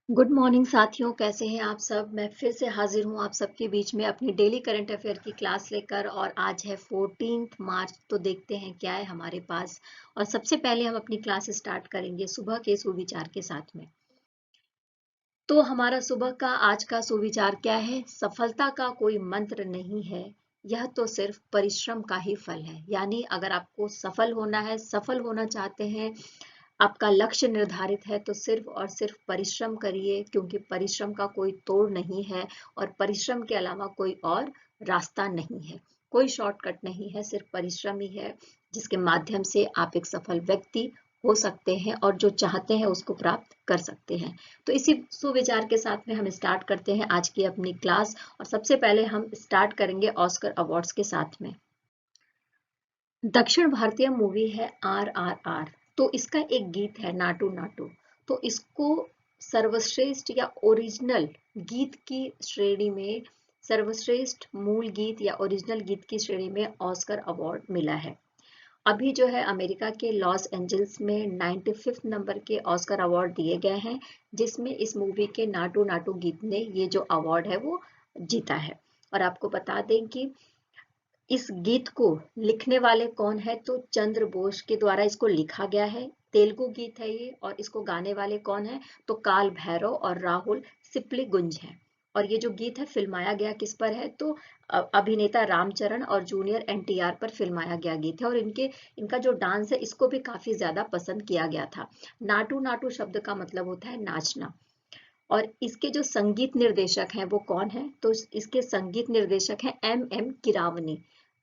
Good morning साथियों, कैसे हैं आप सब। मैं फिर से हाजिर हूं आप सबके बीच में अपनी डेली करंट अफेयर की क्लास लेकर। और आज है 14 मार्च, तो देखते हैं क्या है हमारे पास। और सबसे पहले हम अपनी क्लास स्टार्ट करेंगे सुबह के सुविचार के साथ में। तो हमारा सुबह का आज का सुविचार क्या है? सफलता का कोई मंत्र नहीं है, यह तो सिर्फ परिश्रम का ही फल है। यानी अगर आपको सफल होना है, सफल होना चाहते हैं, आपका लक्ष्य निर्धारित है, तो सिर्फ और सिर्फ परिश्रम करिए, क्योंकि परिश्रम का कोई तोड़ नहीं है और परिश्रम के अलावा कोई और रास्ता नहीं है। कोई शॉर्टकट नहीं है, सिर्फ परिश्रम ही है जिसके माध्यम से आप एक सफल व्यक्ति हो सकते हैं और जो चाहते हैं उसको प्राप्त कर सकते हैं। तो इसी सुविचार के साथ में हम स्टार्ट करते हैं आज की अपनी क्लास। और सबसे पहले हम स्टार्ट करेंगे ऑस्कर अवार्ड्स के साथ में। दक्षिण भारतीय मूवी है RRR। तो इसका एक गीत है नाटू नाटू। तो इसको सर्वश्रेष्ठ या ओरिजिनल गीत की श्रेणी में, सर्वश्रेष्ठ मूल गीत या ओरिजिनल गीत की श्रेणी में ऑस्कर अवार्ड मिला है। अभी जो है अमेरिका के लॉस एंजल्स में 95 नंबर के ऑस्कर अवार्ड दिए गए हैं, जिसमें इस मूवी के नाटू नाटू गीत ने ये जो अवार्ड है वो जीता है। और आपको बता दें कि इस गीत को लिखने वाले कौन है, तो चंद्र बोस के द्वारा इसको लिखा गया है। तेलुगु गीत है ये। और इसको गाने वाले कौन है, तो काल भैरव और राहुल सिप्लीगुंज है। और ये जो गीत है फिल्माया गया किस पर है, तो अभिनेता रामचरण और जूनियर NTR पर फिल्माया गया गीत है। और इनका जो डांस है इसको भी काफी ज्यादा पसंद किया गया था। नाटू नाटू शब्द का मतलब होता है नाचना। और इसके जो संगीत निर्देशक हैं वो कौन है, तो इसके संगीत निर्देशक हैं MM किरावनी।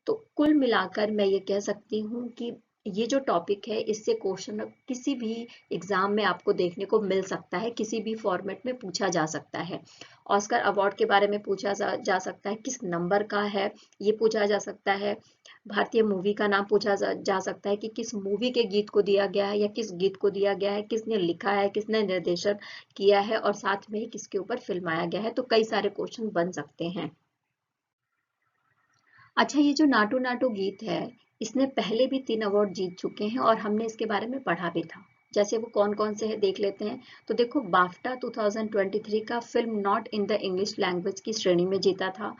तो कुल मिलाकर मैं ये कह सकती हूँ कि ये जो टॉपिक है इससे क्वेश्चन किसी भी एग्जाम में आपको देखने को मिल सकता है, किसी भी फॉर्मेट में पूछा जा सकता है। ऑस्कर अवार्ड के बारे में पूछा जा सकता है, किस नंबर का है ये पूछा जा सकता है। भारतीय मूवी का नाम पूछा जा सकता है कि किस मूवी के गीत को दिया गया है या किस गीत को दिया गया है, किसने लिखा है, किसने निर्देशन किया है, और साथ में ही किसके ऊपर फिल्माया गया है। तो कई सारे क्वेश्चन बन सकते हैं। अच्छा, ये जो नाटू नाटू गीत है, इसने पहले भी 3 अवार्ड जीत चुके हैं और हमने इसके बारे में पढ़ा भी था। जैसे वो कौन कौन से हैं देख लेते हैं। तो देखो, बाफ्टा 2023 का film not in the English language की श्रेणी में जीता था।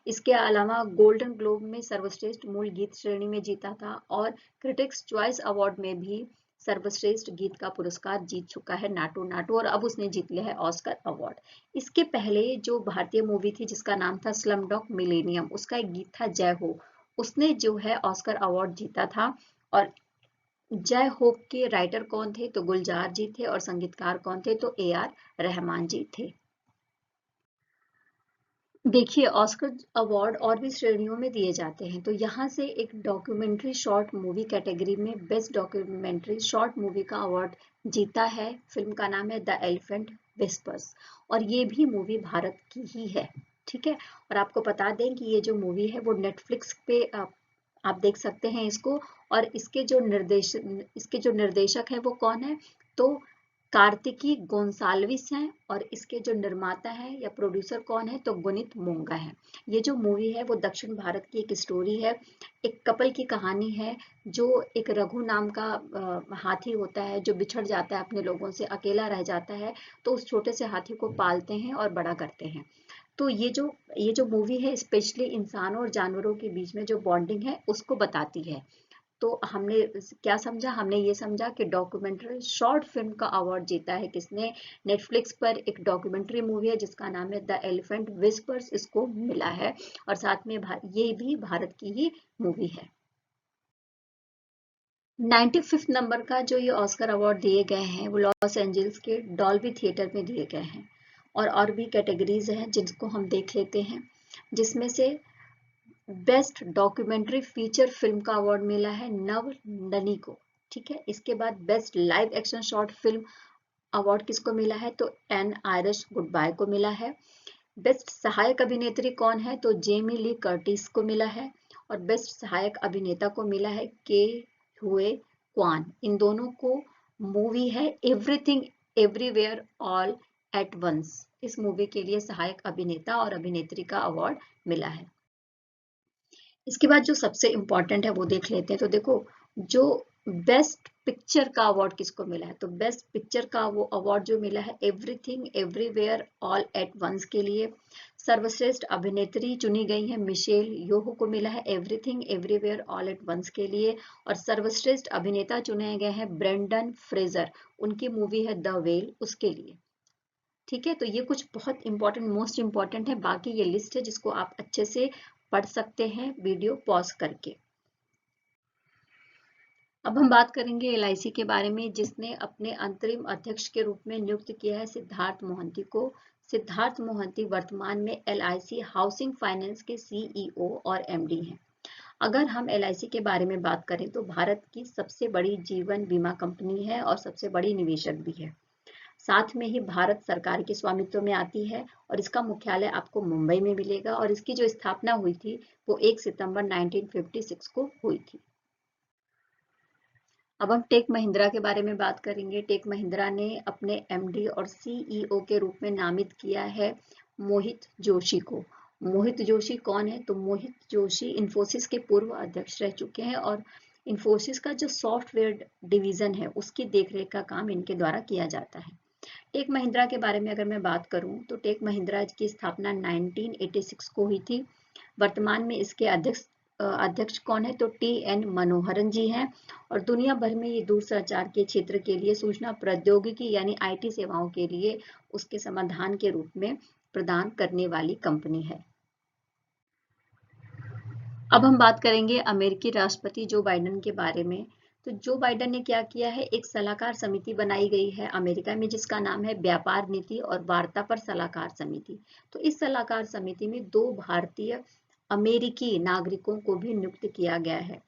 इसके अलावा गोल्डन ग्लोब में सर्वश्रेष्ठ मूल गीत श्रेणी में जीता था। और क्रिटिक्स चॉइस अवार्ड में भी सर्वश्रेष्ठ गीत का पुरस्कार जीत चुका है नाटू नाटू। और अब उसने जीत लिया है ऑस्कर अवार्ड। इसके पहले जो भारतीय मूवी थी जिसका नाम था स्लम डॉग मिलेनियम, उसका एक गीत था जय हो। उसने जो है ऑस्कर अवार्ड जीता था। और जय हो के राइटर कौन थे, तो गुलजार जी थे। और संगीतकार कौन थे, तो AR रहमान जी थे। देखिए, ऑस्कर अवार्ड और भी श्रेणियों में दिए जाते हैं। तो यहाँ से एक डॉक्यूमेंट्री शॉर्ट मूवी कैटेगरी में बेस्ट डॉक्यूमेंट्री शॉर्ट मूवी का अवार्ड जीता है। फिल्म का नाम है द एलिफेंट विस्पर्स। और ये भी मूवी भारत की ही है। ठीक है। और आपको बता दें कि ये जो मूवी है वो नेटफ्लिक्स पे आप देख सकते हैं इसको। और इसके जो निर्देशक है वो कौन है, तो कार्तिकी गोंसाल्विस हैं। और इसके जो निर्माता हैं या प्रोड्यूसर कौन है, तो गुनित मोंगा है। ये जो मूवी है वो दक्षिण भारत की एक स्टोरी है। एक कपल की कहानी है, जो एक रघु नाम का हाथी होता है, जो बिछड़ जाता है अपने लोगों से, अकेला रह जाता है। तो उस छोटे से हाथी को पालते हैं और बड़ा करते हैं। तो ये जो मूवी है स्पेशली इंसानों और जानवरों के बीच में जो बॉन्डिंग है उसको बताती है। तो हमने क्या समझा, हमने ये समझा कि डॉक्यूमेंट्री शॉर्ट फिल्म का अवार्ड जीता है किसने, नेटफ्लिक्स पर एक डॉक्यूमेंट्री मूवी है जिसका नाम है द एलिफेंट विस्पर्स, इसको मिला है। और साथ में ये भी भारत की ही मूवी है। 95 नंबर का जो ये ऑस्कर अवार्ड दिए गए हैं वो लॉस एंजल्स के डॉल्बी थिएटर में दिए गए हैं। और भी कैटेगरीज हैं जिनको हम देख लेते हैं, जिसमें से बेस्ट डॉक्यूमेंट्री फीचर फिल्म का अवार्ड मिला है नव ननी को। ठीक है। इसके बाद best live action short film award किसको मिला है, तो एन आयरिश गुड बाय को मिला है। बेस्ट सहायक अभिनेत्री कौन है, तो जेमी ली कर्टिस को मिला है। और बेस्ट सहायक अभिनेता को मिला है के हुए क्वान। इन दोनों को मूवी है Everything Everywhere All at Once, इस मूवी के लिए सहायक अभिनेता और अभिनेत्री का अवार्ड मिला है। इसके बाद जो सबसे इम्पोर्टेंट है वो देख लेते हैं। तो देखो, जो बेस्ट पिक्चर का अवार्ड किसको मिला है? तो बेस्ट पिक्चर का वो अवार्ड जो मिला है Everything Everywhere All at Once के लिए। सर्वश्रेष्ठ अभिनेत्री चुनी गई है मिशेल योहो को मिला है Everything Everywhere All at Once के लिए। और सर्वश्रेष्ठ अभिनेता चुने गए हैं ब्रेंडन फ्रेजर, उनकी मूवी है द वेल, उसके लिए। ठीक है, तो ये कुछ बहुत इंपॉर्टेंट, मोस्ट इंपॉर्टेंट है। बाकी ये लिस्ट है जिसको आप अच्छे से पढ़ सकते हैं वीडियो पॉज करके। अब हम बात करेंगे एलआईसी के बारे में, जिसने अपने अंतरिम अध्यक्ष के रूप में नियुक्त किया है सिद्धार्थ मोहंती को। सिद्धार्थ मोहंती वर्तमान में एलआईसी हाउसिंग फाइनेंस के सीईओ और एमडी हैं। अगर हम एलआईसी के बारे में बात करें तो भारत की सबसे बड़ी जीवन बीमा कंपनी है और सबसे बड़ी निवेशक भी है। साथ में ही भारत सरकार के स्वामित्व में आती है और इसका मुख्यालय आपको मुंबई में मिलेगा। और इसकी जो स्थापना हुई थी वो 1 सितंबर 1956 को हुई थी। अब हम टेक महिंद्रा के बारे में बात करेंगे। टेक महिंद्रा ने अपने एमडी और सीईओ के रूप में नामित किया है मोहित जोशी को। मोहित जोशी कौन है? तो मोहित जोशी इन्फोसिस के पूर्व अध्यक्ष रह चुके हैं और इन्फोसिस का जो सॉफ्टवेयर डिवीजन है उसकी देखरेख का काम इनके द्वारा किया जाता है। टेक महिंद्रा के बारे में अगर मैं बात करूं तो टेक महिंद्रा की स्थापना 1986 को हुई थी। वर्तमान में इसके अध्यक्ष कौन है? तो टी.एन. मनोहरन जी हैं। और दुनिया भर में ये दूरसंचार के क्षेत्र के लिए सूचना प्रौद्योगिकी यानी आईटी सेवाओं के लिए उसके समाधान के रूप में प्रदान करने वाली कंपनी है। अब हम बात करेंगे अमेरिकी राष्ट्रपति जो बाइडेन के बारे में। तो जो बाइडेन ने क्या किया है, एक सलाहकार समिति बनाई गई है अमेरिका में जिसका नाम है व्यापार नीति और वार्ता पर सलाहकार समिति। तो इस सलाहकार समिति में 2 भारतीय अमेरिकी नागरिकों को भी नियुक्त किया गया है।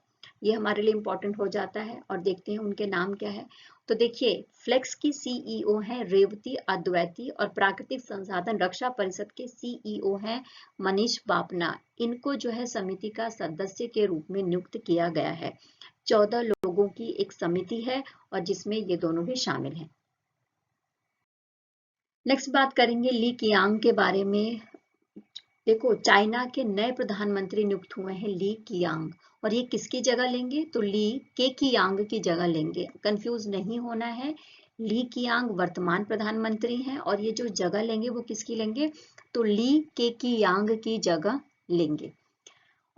ये हमारे लिए इम्पोर्टेंट हो जाता है और देखते हैं उनके नाम क्या है। तो देखिए, फ्लेक्स की सीईओ हैं रेवती अद्वैती और प्राकृतिक संसाधन रक्षा परिषद के सीईओ हैं मनीष बापना। इनको जो है समिति का सदस्य के रूप में नियुक्त किया गया है। 14 लोगों की एक समिति है और जिसमें ये दोनों भी शामिल हैं। नेक्स्ट बात करेंगे ली कियांग के बारे में। देखो, चाइना के नए प्रधानमंत्री नियुक्त हुए हैं ली कियांग। और ये किसकी जगह लेंगे? तो ली के कियांग की जगह लेंगे। कंफ्यूज नहीं होना है, ली कियांग वर्तमान प्रधानमंत्री हैं और ये जो जगह लेंगे वो किसकी लेंगे? तो ली के कियांग की जगह लेंगे।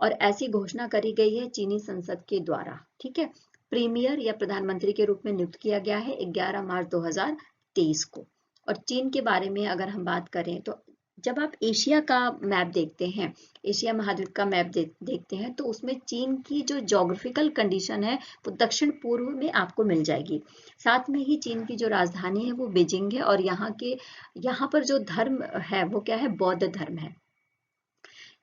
और ऐसी घोषणा करी गई है चीनी संसद के द्वारा। ठीक है, प्रीमियर या प्रधानमंत्री के रूप में नियुक्त किया गया है 11 मार्च 2023 को। और चीन के बारे में अगर हम बात करें तो जब आप एशिया का मैप देखते हैं, एशिया महाद्वीप का मैप देखते हैं तो उसमें चीन की जो ज्योग्राफिकल कंडीशन है वो दक्षिण पूर्व में आपको मिल जाएगी। साथ में ही चीन की जो राजधानी है वो बीजिंग है और यहाँ पर जो धर्म है वो क्या है? बौद्ध धर्म है।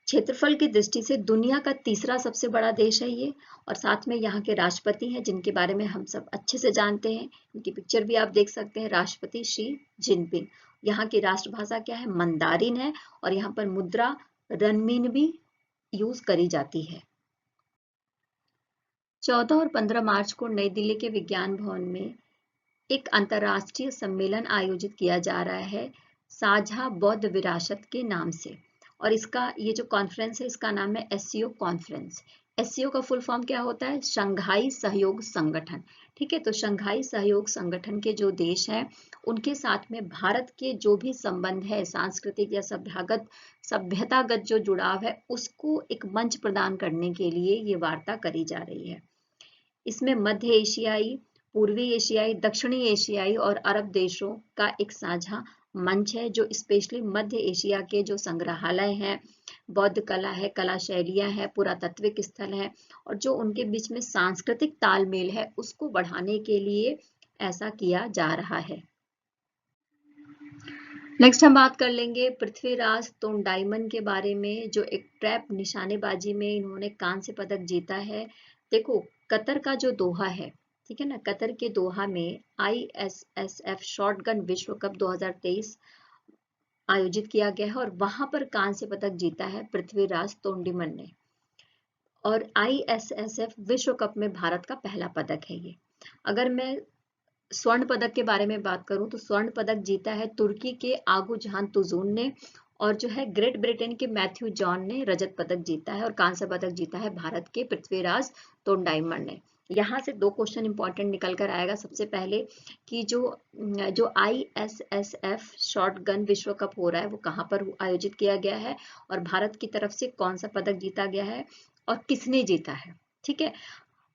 क्षेत्रफल की दृष्टि से दुनिया का तीसरा सबसे बड़ा देश है ये। और साथ में यहाँ के राष्ट्रपति हैं जिनके बारे में हम सब अच्छे से जानते हैं, इनकी पिक्चर भी आप देख सकते हैं, राष्ट्रपति शी जिनपिंग। यहाँ की राष्ट्रभाषा क्या है? मंदारिन है। और यहाँ पर मुद्रा रनमिनबी यूज करी जाती है। 14 और 15 मार्च को नई दिल्ली के विज्ञान भवन में एक अंतर्राष्ट्रीय सम्मेलन आयोजित किया जा रहा है साझा बौद्ध विरासत के नाम से। और इसका ये जो कॉन्फ्रेंस है इसका नाम है एससीओ कॉन्फ्रेंस। एससीओ का फुल फॉर्म क्या होता है? शंघाई सहयोग संगठन। ठीक है, तो शंघाई सहयोग संगठन के जो देश हैं उनके साथ में भारत के जो भी संबंध है, सांस्कृतिक या सभ्यतागत जो जुड़ाव है, उसको एक मंच प्रदान करने के लिए ये वार्ता करी जा रही है। इसमें मध्य एशियाई, पूर्वी एशियाई, दक्षिणी एशियाई और अरब देशों का एक साझा मंच है जो स्पेशली मध्य एशिया के जो संग्रहालय हैं, बौद्ध कला है, कला शैलियां हैं, पुरातात्विक स्थल हैं और जो उनके बीच में सांस्कृतिक तालमेल है उसको बढ़ाने के लिए ऐसा किया जा रहा है। नेक्स्ट हम बात कर लेंगे पृथ्वीराज तोंडाईमन के बारे में, जो एक ट्रैप निशानेबाजी में इन्होंने कांस्य पदक जीता है। देखो, कतर का जो दोहा है, ठीक है ना, कतर के दोहा में ISSF शॉटगन विश्व कप 2023 आयोजित किया गया है और वहां पर कांस्य पदक जीता है पृथ्वीराज तोंडीमन ने। और ISSF विश्व कप में भारत का पहला पदक है ये। अगर मैं स्वर्ण पदक के बारे में बात करूं तो स्वर्ण पदक जीता है तुर्की के आगू जहान तुजून ने। और जो है ग्रेट ब्रिटेन के मैथ्यू जॉन ने रजत पदक जीता है और कांस्य पदक जीता है भारत के पृथ्वीराज तोंडाईमन ने। यहाँ से दो क्वेश्चन इंपॉर्टेंट निकल कर आएगा। सबसे पहले कि जो ISSF शॉर्ट गन विश्व कप हो रहा है वो कहाँ पर आयोजित किया गया है और भारत की तरफ से कौन सा पदक जीता गया है और किसने जीता है। ठीक है,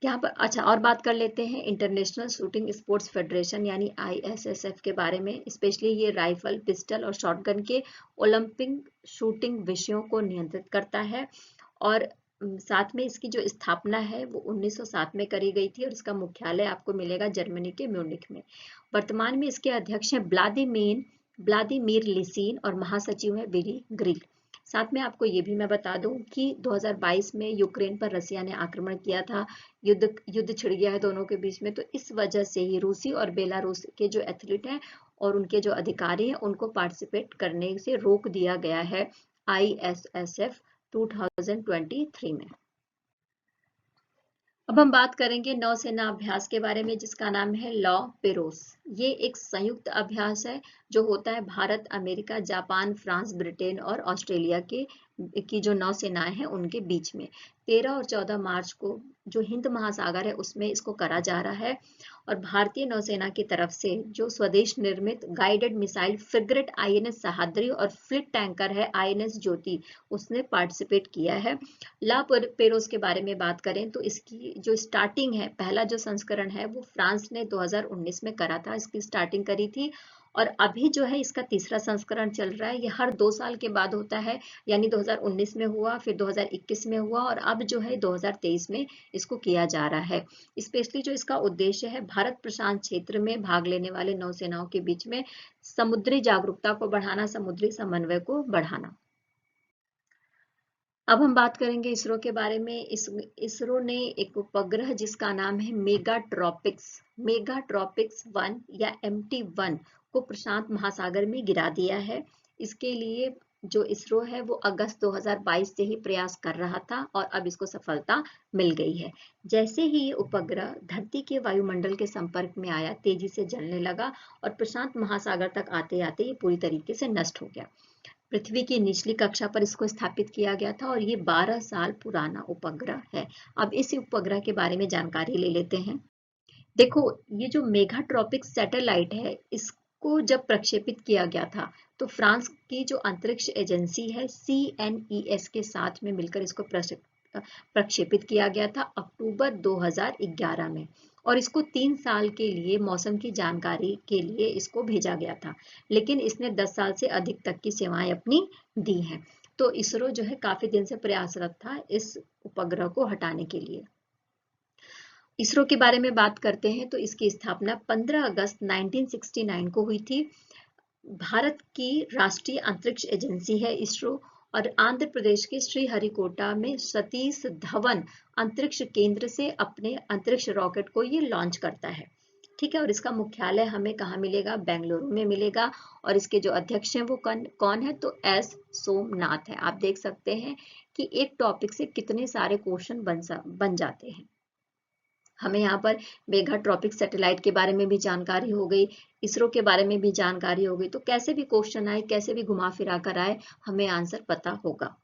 यहाँ पर अच्छा और बात कर लेते हैं इंटरनेशनल शूटिंग स्पोर्ट्स फेडरेशन यानी ISSF के बारे में। स्पेशली ये राइफल, पिस्टल और शॉटगन के ओलंपिक शूटिंग विषयों को नियंत्रित करता है और साथ में इसकी जो स्थापना है वो 1907 में करी गई थी और इसका मुख्यालय आपको मिलेगा जर्मनी के म्यूनिख में। वर्तमान में इसके अध्यक्ष हैं व्लादिमीर लिसिन और महासचिव है विली ग्रिल। साथ में आपको ये भी मैं बता दूं कि 2022 में यूक्रेन पर रसिया ने आक्रमण किया था, युद्ध छिड़ गया है दोनों के बीच में, तो इस वजह से ही रूसी और बेलारूस के जो एथलीट हैं और उनके जो अधिकारी हैं उनको पार्टिसिपेट करने से रोक दिया गया है ISSF 2023 में। अब हम बात करेंगे नौसेना अभ्यास के बारे में जिसका नाम है लॉ पेरोस। ये एक संयुक्त अभ्यास है जो होता है Bharat, America, Japan, France, Britain और ऑस्ट्रेलिया की जो नौसेनाएं हैं उनके बीच में 13 और 14 मार्च को जो हिंद महासागर है उसमें इसको करा जा रहा है। और भारतीय नौसेना की तरफ से जो स्वदेश निर्मित guided missile frigate INS Sahyadri और फ्लीट टैंकर है INS ज्योति, उसने पार्टिसिपेट किया है। ला पेरोस के बारे में बात करें तो इसकी जो स्टार्टिंग है, पहला जो संस्करण है वो फ्रांस ने 2019 में करा था, इसकी स्टार्टिंग करी थी और अभी जो है इसका तीसरा संस्करण चल रहा है। ये हर 2 साल के बाद होता है, यानी 2019 में हुआ, फिर 2021 में हुआ और अब जो है 2023 में इसको किया जा रहा है। स्पेशली जो इसका उद्देश्य है भारत प्रशांत क्षेत्र में भाग लेने वाले नौसेनाओं के बीच में समुद्री जागरूकता को बढ़ाना, समुद्री समन्वय को बढ़ाना। अब हम बात करेंगे इसरो के बारे में। इसरो ने एक उपग्रह जिसका नाम है मेगाट्रॉपिक्स 1 या MT1 को प्रशांत महासागर में गिरा दिया है। इसके लिए जो इसरो है वो अगस्त 2022 से ही प्रयास कर रहा था और अब इसको सफलता मिल गई है। जैसे ही ये उपग्रह धरती के वायुमंडल के संपर्क में आया, तेजी से जलने लगा और प्रशांत महासागर तक आते आते ये पूरी तरीके से नष्ट हो गया। पृथ्वी की निचली कक्षा पर इसको स्थापित किया गया था और ये 12 साल पुराना उपग्रह है। अब इस उपग्रह के बारे में जानकारी ले लेते हैं। देखो, ये जो मेगाट्रॉपिक सैटेलाइट है इसको जब प्रक्षेपित किया गया था तो फ्रांस की जो अंतरिक्ष एजेंसी है CNES के साथ में मिलकर इसको प्रक्षेपित किया गया था अक्टूबर 2011 में और इसको 3 साल के लिए मौसम की जानकारी के लिए इसको भेजा गया था, लेकिन इसने 10 साल से अधिक तक की सेवाएं अपनी दी हैं। तो इसरो जो है काफी दिन से प्रयासरत था इस उपग्रह को हटाने के लिए। इसरो के बारे में बात करते हैं तो इसकी स्थापना 15 अगस्त 1969 को हुई थी। भारत की राष्ट्रीय अंतरिक्ष एजेंसी है इसरो और आंध्र प्रदेश के श्रीहरिकोटा में सतीश धवन अंतरिक्ष केंद्र से अपने अंतरिक्ष रॉकेट को ये लॉन्च करता है। ठीक है, और इसका मुख्यालय हमें कहाँ मिलेगा? बेंगलुरु में मिलेगा और इसके जो अध्यक्ष हैं वो कौन है? तो S सोमनाथ है। आप देख सकते हैं कि एक टॉपिक से कितने सारे क्वेश्चन बन जाते हैं। हमें यहाँ पर मेगाट्रॉपिक सैटेलाइट के बारे में भी जानकारी हो गई, इसरो के बारे में भी जानकारी हो गई, तो कैसे भी क्वेश्चन आए, कैसे भी घुमा फिरा कर आए, हमें आंसर पता होगा।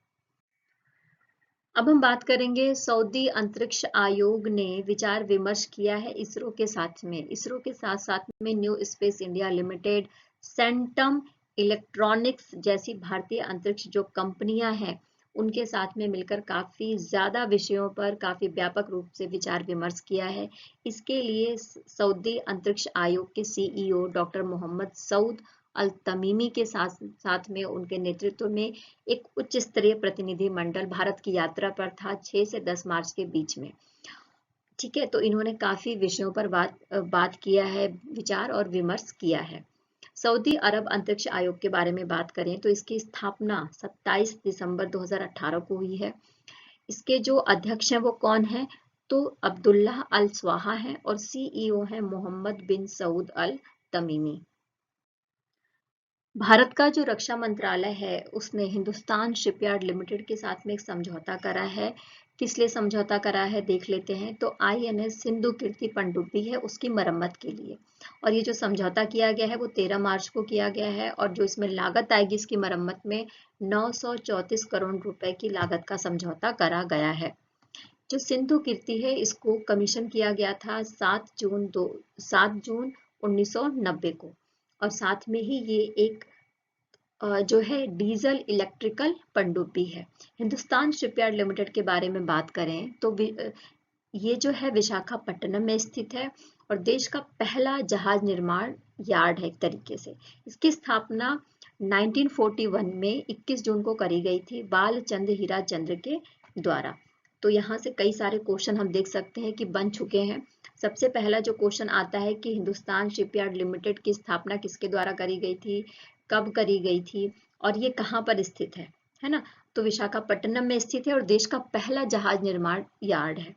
अब हम बात करेंगे सऊदी अंतरिक्ष आयोग ने विचार विमर्श किया है इसरो के साथ में new space India limited, centum electronics जैसी भारतीय अंतरिक्ष जो कंपनियां हैं उनके साथ में मिलकर काफी ज्यादा विषयों पर काफी व्यापक रूप से विचार विमर्श किया है। इसके लिए सऊदी अंतरिक्ष आयोग के CEO डॉक्टर मोहम्मद सऊद अल तमीमी के साथ में उनके नेतृत्व में एक उच्च स्तरीय प्रतिनिधि मंडल भारत की यात्रा पर था 6 से 10 मार्च के बीच में। ठीक है, तो इन्होंने काफी विषयों पर बात किया है, विचार और विमर्श किया है। सऊदी अरब अंतरिक्ष आयोग के बारे में बात करें तो इसकी स्थापना 27 दिसंबर 2018 को हुई है। इसके जो अध्यक्ष हैं वो कौन है? तो अब्दुल्लाह अल स्वाहा हैं और CEO हैं मोहम्मद बिन सऊद अल तमीमी। भारत का जो रक्षा मंत्रालय है उसने हिंदुस्तान शिपयार्ड लिमिटेड के साथ में एक समझौता करा है। किस लिए समझौता करा है देख लेते हैं। तो INS सिंधु कीर्ति पनडुब्बी है उसकी मरम्मत के लिए, और ये जो समझौता किया गया है वो 13 मार्च को किया गया है और जो इसमें लागत आएगी इसकी मरम्मत में 934 करोड़ रुपए की लागत का समझौता करा गया है। जो सिंधु कीर्ति है इसको कमीशन किया गया था 7 जून 1990 को, और साथ में ही ये एक जो है डीजल इलेक्ट्रिकल पनडुब्बी है। हिंदुस्तान शिपयार्ड लिमिटेड के बारे में बात करें तो ये जो है विशाखापट्टनम में स्थित है और देश का पहला जहाज निर्माण यार्ड है एक तरीके से। इसकी स्थापना 1941 में 21 जून को करी गई थी बालचंद्र हीरा चंद्र के द्वारा। तो यहाँ से कई सारे क्वेश्चन हम देख सकते हैं कि बन चुके हैं। सबसे पहला जो क्वेश्चन आता है कि हिंदुस्तान शिपयार्ड लिमिटेड की स्थापना किसके द्वारा करी गई थी, कब करी गई थी और ये कहाँ पर स्थित है ना। तो विशाखापट्टनम में स्थित है और देश का पहला जहाज निर्माण यार्ड है।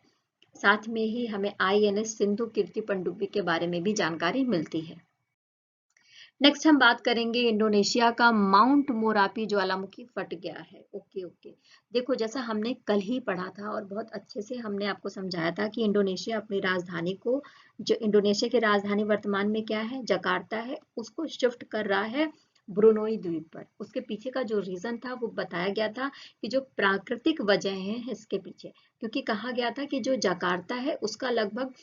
साथ में ही हमें INS सिंधु कीर्ति पनडुब्बी के बारे में भी जानकारी मिलती है। नेक्स्ट हम बात करेंगे इंडोनेशिया का माउंट मोरापी ज्वालामुखी फट गया है। ओके, देखो जैसा हमने कल ही पढ़ा था और बहुत अच्छे से हमने आपको समझाया था कि इंडोनेशिया अपनी राजधानी को, जो इंडोनेशिया की राजधानी वर्तमान में क्या है, जकार्ता है, उसको शिफ्ट कर रहा है ब्रुनोई द्वीप पर। उसके पीछे का जो रीजन था वो बताया गया था कि जो प्राकृतिक वजह है इसके पीछे, क्योंकि कहा गया था कि जो जकार्ता है उसका लगभग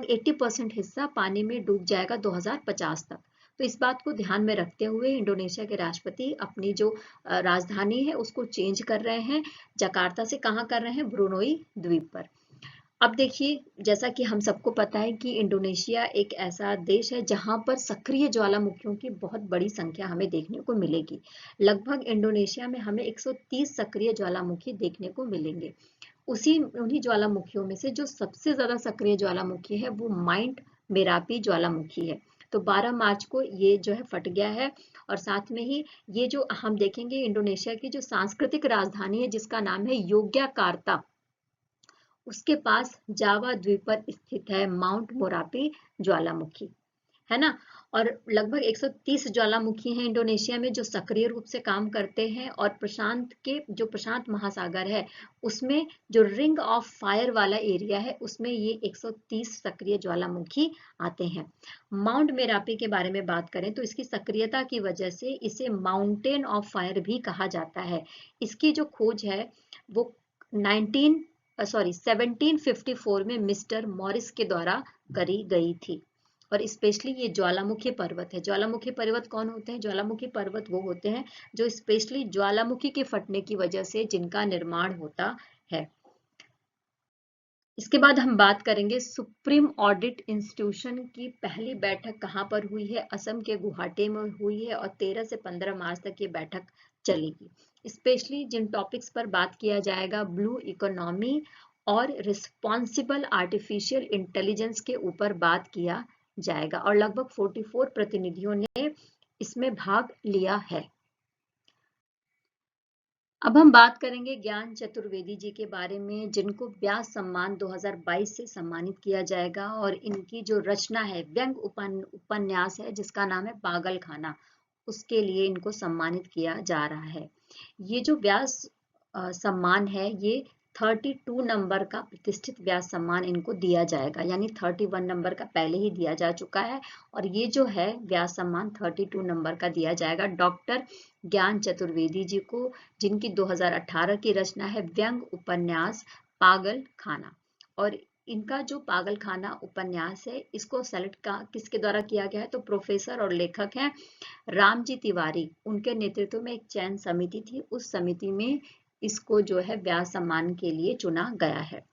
80% हिस्सा पानी में डूब जाएगा 2050 तक। तो इस बात को ध्यान में रखते हुए इंडोनेशिया के राष्ट्रपति अपनी जो राजधानी है उसको चेंज कर रहे हैं, जकार्ता से कहाँ कर रहे हैं, ब्रुनोई द्वीप पर। अब देखिए, जैसा कि हम सबको पता है कि इंडोनेशिया एक ऐसा देश है जहां पर सक्रिय ज्वालामुखियों की बहुत बड़ी संख्या हमें देखने को मिलेगी। लगभग इंडोनेशिया में हमें 130 सक्रिय ज्वालामुखी देखने को मिलेंगे। उन्हीं ज्वालामुखियों में से जो सबसे ज्यादा सक्रिय ज्वालामुखी है वो माउंट मेरापी ज्वालामुखी है। तो 12 मार्च को ये जो है फट गया है। और साथ में ही ये जो हम देखेंगे इंडोनेशिया की जो सांस्कृतिक राजधानी है जिसका नाम है योग्याकार्ता, उसके पास जावा द्वीप पर स्थित है माउंट मोरापी ज्वालामुखी, है ना। और लगभग 130 ज्वालामुखी हैं इंडोनेशिया में जो सक्रिय रूप से काम करते हैं। और प्रशांत महासागर है उसमें जो रिंग ऑफ फायर वाला एरिया है उसमें ये 130 सक्रिय ज्वालामुखी आते हैं। माउंट मेरापी के बारे में बात करें तो इसकी सक्रियता की वजह से इसे माउंटेन ऑफ फायर भी कहा जाता है। इसकी जो खोज है वो 1754 में मिस्टर मॉरिस के द्वारा करी गई थी। और स्पेशली ये ज्वालामुखी पर्वत है। ज्वालामुखी पर्वत कौन होते हैं, ज्वालामुखी पर्वत वो होते हैं जो स्पेशली ज्वालामुखी के फटने की वजह से जिनका निर्माण होता है। इसके बाद हम बात करेंगे सुप्रीम ऑडिट इंस्टीट्यूशन की पहली बैठक कहाँ पर हुई है, असम के गुवाहाटी में हुई है और 13 से 15 मार्च तक ये बैठक चलेगी। स्पेशली जिन टॉपिक्स पर बात किया जाएगा, ब्लू इकोनॉमी और रिस्पॉन्सिबल आर्टिफिशियल इंटेलिजेंस के ऊपर बात किया जाएगा और लगभग 44 प्रतिनिधियों ने इसमें भाग लिया है। अब हम बात करेंगे ज्ञान चतुर्वेदी जी के बारे में जिनको व्यास सम्मान 2022 से सम्मानित किया जाएगा। और इनकी जो रचना है व्यंग उपन्यास है जिसका नाम है पागल खाना, उसके लिए इनको सम्मानित किया जा रहा है। ये जो व्यास सम्मान है ये 32 नंबर का प्रतिष्ठित व्यास सम्मान इनको दिया जाएगा, यानी 31 नंबर का पहले ही दिया जा चुका है और ये जो है व्यास सम्मान 32 नंबर का दिया जाएगा डॉक्टर ज्ञान चतुर्वेदी जी को, जिनकी 2018 की रचना है व्यंग उपन्यास पागल खाना। और इनका जो पागल खाना उपन्यास है इसको सेलेक्ट किसके द्वारा किया गया है, तो प्रोफेसर और लेखक हैं रामजी तिवारी, उनके नेतृत्व में एक चयन समिति थी, उस समिति में इसको जो है व्यास सम्मान के लिए चुना गया है।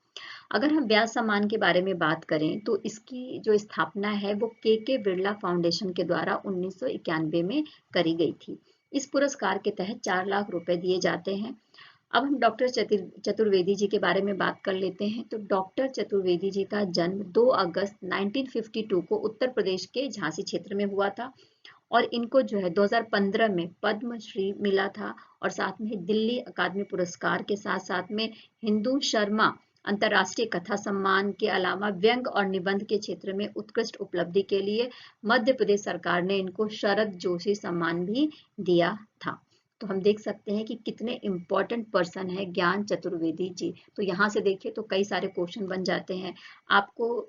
अगर हम व्यास सम्मान के बारे में बात करें तो इसकी जो स्थापना है वो के बिरला फाउंडेशन के द्वारा 1991 में करी गई थी। इस पुरस्कार के तहत 4 लाख रुपए दिए जाते हैं। अब हम डॉक्टर चतुर्वेदी जी के बारे में बात कर लेते हैं। तो डॉक्टर चतुर्वेदी जी का जन्म 2 अगस्त 1952 को उत्तर प्रदेश के झांसी क्षेत्र में हुआ था और इनको जो है 2015 में पद्म श्री मिला था और साथ में दिल्ली अकादमी पुरस्कार के साथ साथ में हिंदू शर्मा अंतर्राष्ट्रीय कथा सम्मान के अलावा व्यंग और निबंध के क्षेत्र में उत्कृष्ट उपलब्धि के लिए मध्य प्रदेश सरकार ने इनको शरद जोशी सम्मान भी दिया था। तो हम देख सकते हैं कि कितने इम्पोर्टेंट पर्सन है ज्ञान चतुर्वेदी जी। तो यहाँ से देखिए तो कई सारे क्वेश्चन बन जाते हैं। आपको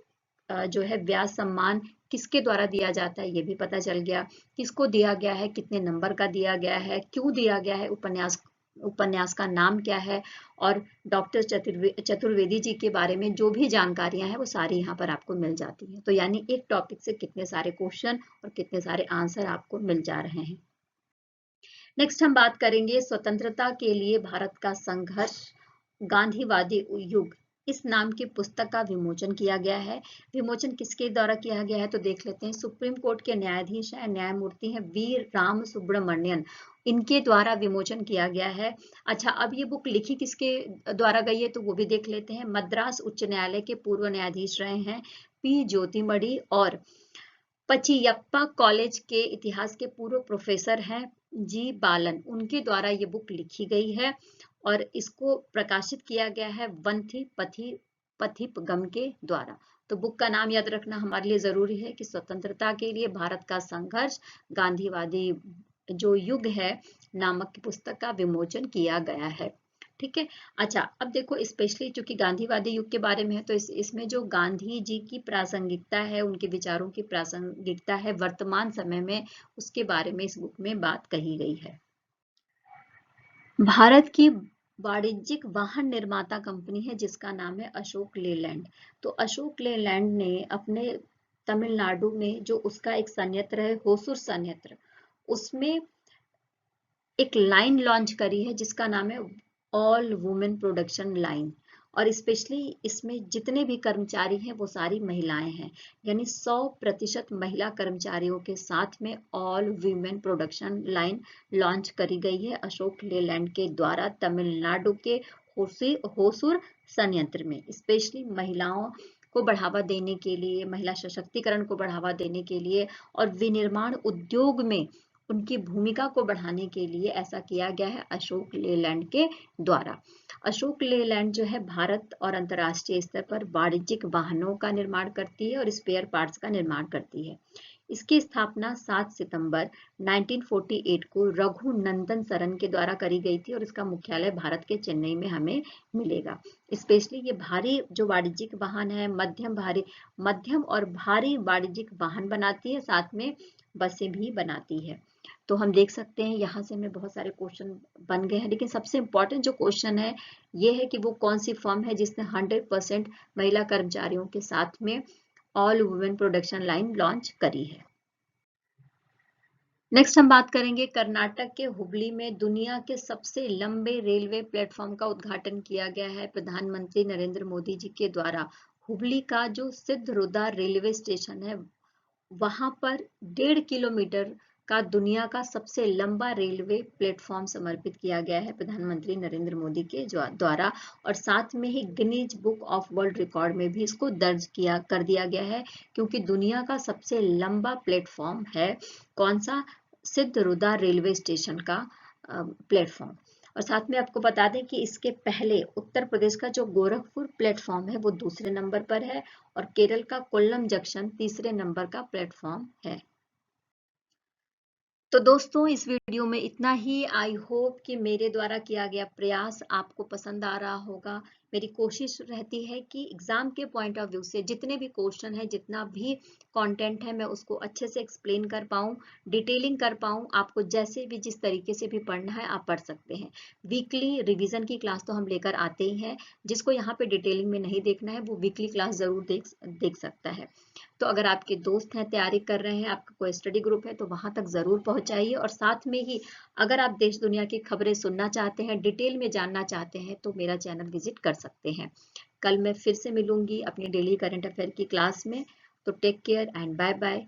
जो है व्यास सम्मान किसके द्वारा दिया जाता है ये भी पता चल गया, किसको दिया गया है, कितने नंबर का दिया गया है, क्यों दिया गया है उपन्यास उपन्यास का नाम क्या है, और डॉक्टर चतुर्वेदी जी के बारे में जो भी जानकारियां हैं वो सारी यहाँ पर आपको मिल जाती हैं। तो यानी एक टॉपिक से कितने सारे क्वेश्चन और कितने सारे आंसर आपको मिल जा रहे हैं। नेक्स्ट हम बात करेंगे स्वतंत्रता के लिए भारत का संघर्ष, गांधीवादी युग। इस नाम की पुस्तक का विमोचन किया गया है। विमोचन किसके द्वारा किया गया है तो देख लेते हैं। सुप्रीम कोर्ट के न्यायाधीश हैं, न्यायमूर्ति हैं वी राम सुब्रमण्यन, इनके द्वारा विमोचन किया गया है। अच्छा, अब ये बुक लिखी किसके द्वारा गई है तो वो भी देख लेते हैं। मद्रास उच्च न्यायालय के पूर्व न्यायाधीश रहे हैं पी ज्योतिमणि, और पचियप्पा कॉलेज के इतिहास के पूर्व प्रोफेसर हैं जी बालन, उनके द्वारा ये बुक लिखी गई है और इसको प्रकाशित किया गया है वंथी पथिपगम के द्वारा। तो बुक का नाम याद रखना हमारे लिए जरूरी है कि स्वतंत्रता के लिए भारत का संघर्ष, गांधीवादी जो युग है नामक पुस्तक का विमोचन किया गया है। ठीक है। अच्छा, अब देखो स्पेशली चूंकि गांधीवादी युग के बारे में है तो इसमें जो गांधी जी की प्रासंगिकता है, उनके विचारों की प्रासंगिकता है वर्तमान समय में, उसके बारे में इस बुक में बात कही गई है। भारत की वाणिज्यिक वाहन निर्माता कंपनी है जिसका नाम है अशोक लेलैंड। तो अशोक लेलैंड ने अपने तमिलनाडु में जो उसका एक संयंत्र है, होसुर संयंत्र, उसमें एक लाइन लॉन्च करी है जिसका नाम है ऑल वुमेन प्रोडक्शन लाइन, और स्पेशली इसमें जितने भी कर्मचारी हैं वो सारी महिलाएं हैं, यानी 100% महिला कर्मचारियों के साथ में all women production line launch करी गई है अशोक लेलैंड के द्वारा तमिलनाडु के होसुर संयंत्र में। स्पेशली महिलाओं को बढ़ावा देने के लिए, महिला सशक्तिकरण को बढ़ावा देने के लिए और विनिर्माण उद्योग में उनकी भूमिका को बढ़ाने के लिए ऐसा किया गया है अशोक लेलैंड के द्वारा। अशोक लेलैंड जो है भारत और अंतर्राष्ट्रीय स्तर पर वाणिज्यिक वाहनों का निर्माण करती है और स्पेयर पार्ट्स का निर्माण करती है। इसकी स्थापना 7 सितंबर 1948 को रघुनंदन सरन के द्वारा करी गई थी और इसका मुख्यालय भारत के चेन्नई में हमें मिलेगा। स्पेशली ये भारी जो वाणिज्यिक वाहन है, मध्यम और भारी वाणिज्यिक वाहन बनाती है, साथ में बसें भी बनाती है। तो हम देख सकते हैं यहाँ से हमें बहुत सारे क्वेश्चन बन गए हैं, लेकिन सबसे इम्पोर्टेंट जो क्वेश्चन है ये है कि वो कौन सी फर्म है जिसने 100% महिला कर्मचारियों के साथ में all women production line launch करी है। नेक्स्ट हम बात करेंगे कर्नाटक के हुबली में दुनिया के सबसे लंबे रेलवे प्लेटफॉर्म का उद्घाटन किया गया है प्रधानमंत्री नरेंद्र मोदी जी के द्वारा। हुबली का जो सिद्धरुदा रेलवे स्टेशन है वहां पर 1.5 किलोमीटर का दुनिया का सबसे लंबा रेलवे प्लेटफॉर्म समर्पित किया गया है प्रधानमंत्री नरेंद्र मोदी के द्वारा, और साथ में ही Guinness book of world record में भी इसको दर्ज कर दिया गया है, क्योंकि दुनिया का सबसे लंबा प्लेटफॉर्म है कौन सा, सिद्धरुदा रेलवे स्टेशन का प्लेटफॉर्म। और साथ में आपको बता दें कि इसके पहले उत्तर प्रदेश का जो गोरखपुर प्लेटफॉर्म है वो दूसरे नंबर पर है और केरल का कोल्लम जंक्शन तीसरे नंबर का प्लेटफॉर्म है। तो दोस्तों इस वीडियो में इतना ही। आई होप कि मेरे द्वारा किया गया प्रयास आपको पसंद आ रहा होगा। मेरी कोशिश रहती है कि एग्जाम के पॉइंट ऑफ व्यू से जितने भी क्वेश्चन है, जितना भी कंटेंट है, मैं उसको अच्छे से एक्सप्लेन कर पाऊँ, डिटेलिंग कर पाऊँ। आपको जैसे भी जिस तरीके से भी पढ़ना है आप पढ़ सकते हैं। वीकली रिवीजन की क्लास तो हम लेकर आते ही हैं। जिसको यहाँ पे डिटेलिंग में नहीं देखना है वो वीकली क्लास जरूर देख सकता है। तो अगर आपके दोस्त हैं, तैयारी कर रहे हैं, आपका कोई स्टडी ग्रुप है तो वहां तक जरूर पहुंचाइए। और साथ में ही अगर आप देश दुनिया की खबरें सुनना चाहते हैं, डिटेल में जानना चाहते हैं, तो मेरा चैनल विजिट कर सकते हैं। कल मैं फिर से मिलूंगी अपनी डेली करंट अफेयर की क्लास में। तो take care and bye bye.